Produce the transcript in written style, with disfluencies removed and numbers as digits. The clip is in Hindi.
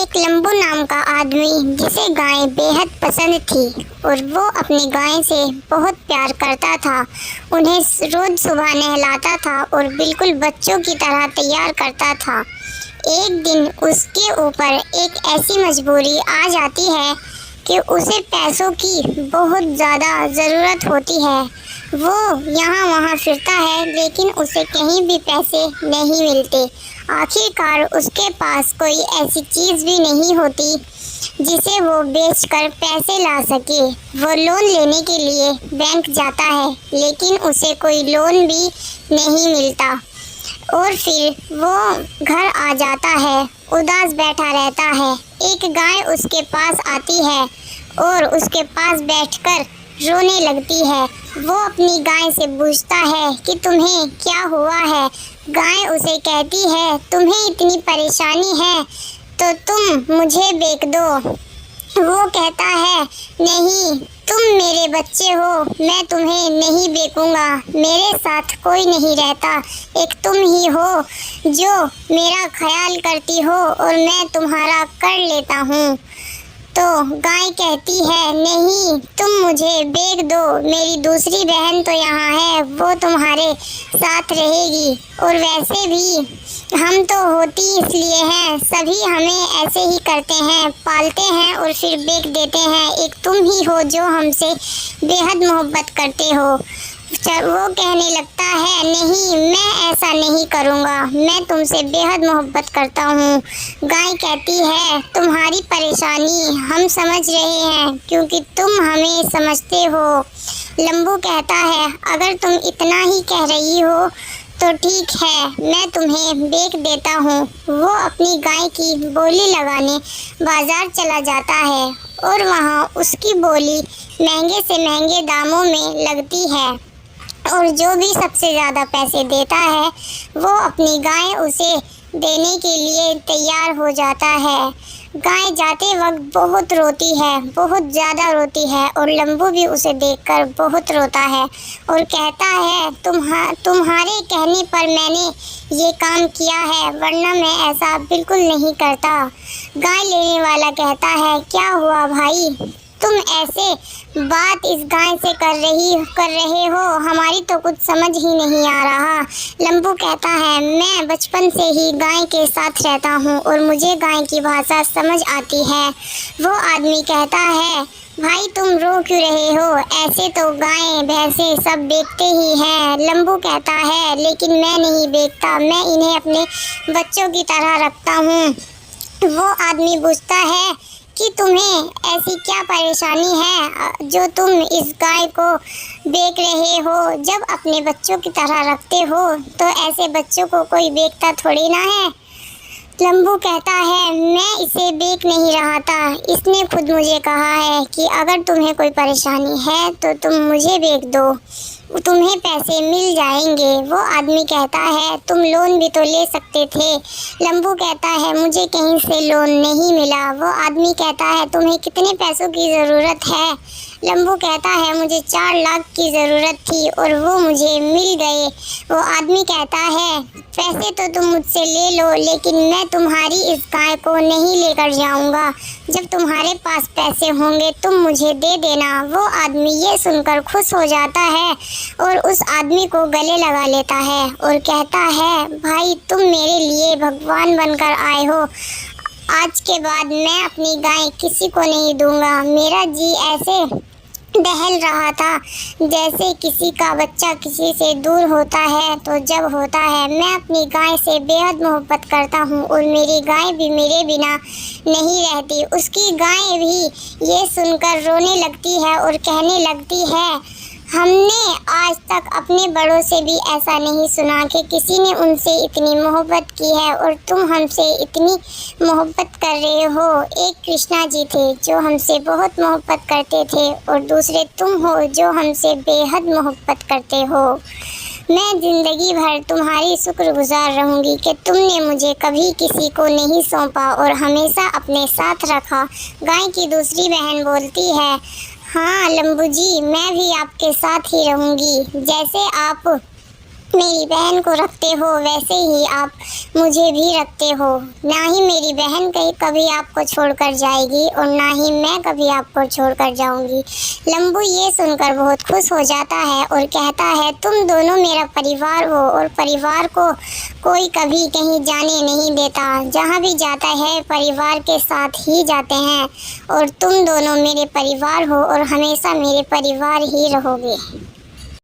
एक लंबू नाम का आदमी जिसे गाय बेहद पसंद थी और वो अपनी गाय से बहुत प्यार करता था। उन्हें रोज सुबह नहलाता था और बिल्कुल बच्चों की तरह तैयार करता था। एक दिन उसके ऊपर एक ऐसी मजबूरी आ जाती है कि उसे पैसों की बहुत ज़्यादा ज़रूरत होती है। वो यहाँ वहाँ फिरता है लेकिन उसे कहीं भी पैसे नहीं मिलते। आखिरकार उसके पास कोई ऐसी चीज़ भी नहीं होती जिसे वो बेचकर पैसे ला सके। वो लोन लेने के लिए बैंक जाता है लेकिन उसे कोई लोन भी नहीं मिलता और फिर वो घर आ जाता है, उदास बैठा रहता है। एक गाय उसके पास आती है और उसके पास बैठकर रोने लगती है। वो अपनी गाय से पूछता है कि तुम्हें क्या हुआ है। गाय उसे कहती है तुम्हें इतनी परेशानी है तो तुम मुझे बेच दो। वो कहता है नहीं, तुम मेरे बच्चे हो, मैं तुम्हें नहीं बेचूंगा। मेरे साथ कोई नहीं रहता, एक तुम ही हो जो मेरा ख्याल करती हो और मैं तुम्हारा कर लेता हूँ। तो गाय कहती है नहीं, तुम मुझे बेच दो, मेरी दूसरी बहन तो यहाँ है, वो तुम्हारे साथ रहेगी। और वैसे भी हम तो होती इसलिए हैं, सभी हमें ऐसे ही करते हैं, पालते हैं और फिर बेच देते हैं। एक तुम ही हो जो हमसे बेहद मोहब्बत करते हो। वो कहने लगता है नहीं, मैं ऐसा नहीं करूँगा, मैं तुमसे बेहद मोहब्बत करता हूँ। गाय कहती है तुम्हारी परेशानी हम समझ रहे हैं क्योंकि तुम हमें समझते हो। लंबू कहता है अगर तुम इतना ही कह रही हो तो ठीक है, मैं तुम्हें बेच देता हूँ। वो अपनी गाय की बोली लगाने बाजार चला जाता है और वहाँ उसकी बोली महंगे से महंगे दामों में लगती है और जो भी सबसे ज़्यादा पैसे देता है वो अपनी गाय उसे देने के लिए तैयार हो जाता है। गाय जाते वक्त बहुत रोती है, बहुत ज़्यादा रोती है और लंबू भी उसे देखकर बहुत रोता है और कहता है तुम्हारे कहने पर मैंने ये काम किया है, वरना मैं ऐसा बिल्कुल नहीं करता। गाय लेने वाला कहता है क्या हुआ भाई, तुम ऐसे बात इस गाय से कर रहे हो, हमारी तो कुछ समझ ही नहीं आ रहा। लंबू कहता है मैं बचपन से ही गाय के साथ रहता हूँ और मुझे गाय की भाषा समझ आती है। वो आदमी कहता है भाई तुम रो क्यों रहे हो, ऐसे तो गाय भैंसे सब बेचते ही हैं। लंबू कहता है लेकिन मैं नहीं बेचता, मैं इन्हें अपने बच्चों की तरह रखता हूँ। वो आदमी पूछता है कि तुम्हें ऐसी क्या परेशानी है जो तुम इस गाय को बेच रहे हो। जब अपने बच्चों की तरह रखते हो तो ऐसे बच्चों को कोई बेचता थोड़ी ना है। लंबू कहता है मैं इसे बेच नहीं रहा था, इसने खुद मुझे कहा है कि अगर तुम्हें कोई परेशानी है तो तुम मुझे बेच दो, तुम्हें पैसे मिल जाएंगे। वो आदमी कहता है तुम लोन भी तो ले सकते थे। लंबू कहता है मुझे कहीं से लोन नहीं मिला। वो आदमी कहता है तुम्हें कितने पैसों की ज़रूरत है। लंबू कहता है मुझे 4 लाख की ज़रूरत थी और वो मुझे मिल गए। वो आदमी कहता है पैसे तो तुम मुझसे ले लो लेकिन मैं तुम्हारी इस गाय को नहीं लेकर जाऊंगा, जब तुम्हारे पास पैसे होंगे तुम मुझे दे देना। वो आदमी ये सुनकर खुश हो जाता है और उस आदमी को गले लगा लेता है और कहता है भाई तुम मेरे लिए भगवान बनकर आए हो, आज के बाद मैं अपनी गाय किसी को नहीं दूंगा। मेरा जी ऐसे दहल रहा था जैसे किसी का बच्चा किसी से दूर होता है तो जब होता है। मैं अपनी गाय से बेहद मोहब्बत करता हूँ और मेरी गाय भी मेरे बिना नहीं रहती। उसकी गाय भी ये सुनकर रोने लगती है और कहने लगती है हमने आज तक अपने बड़ों से भी ऐसा नहीं सुना कि किसी ने उनसे इतनी मोहब्बत की है और तुम हमसे इतनी मोहब्बत कर रहे हो। एक कृष्णा जी थे जो हमसे बहुत मोहब्बत करते थे और दूसरे तुम हो जो हमसे बेहद मोहब्बत करते हो। मैं ज़िंदगी भर तुम्हारी शुक्रगुजार रहूँगी कि तुमने मुझे कभी किसी को नहीं सौंपा और हमेशा अपने साथ रखा। गाय की दूसरी बहन बोलती है हाँ लंबू जी, मैं भी आपके साथ ही रहूँगी, जैसे आप मेरी बहन को रखते हो वैसे ही आप मुझे भी रखते हो। ना ही मेरी बहन कहीं कभी आपको छोड़कर जाएगी और ना ही मैं कभी आपको छोड़कर जाऊंगी। लंबू ये सुनकर बहुत खुश हो जाता है और कहता है, तुम दोनों मेरा परिवार हो और परिवार को कोई कभी कहीं जाने नहीं देता। जहाँ भी जाता है परिवार के साथ ही जाते हैं और तुम दोनों मेरे परिवार हो और हमेशा मेरे परिवार ही रहोगे।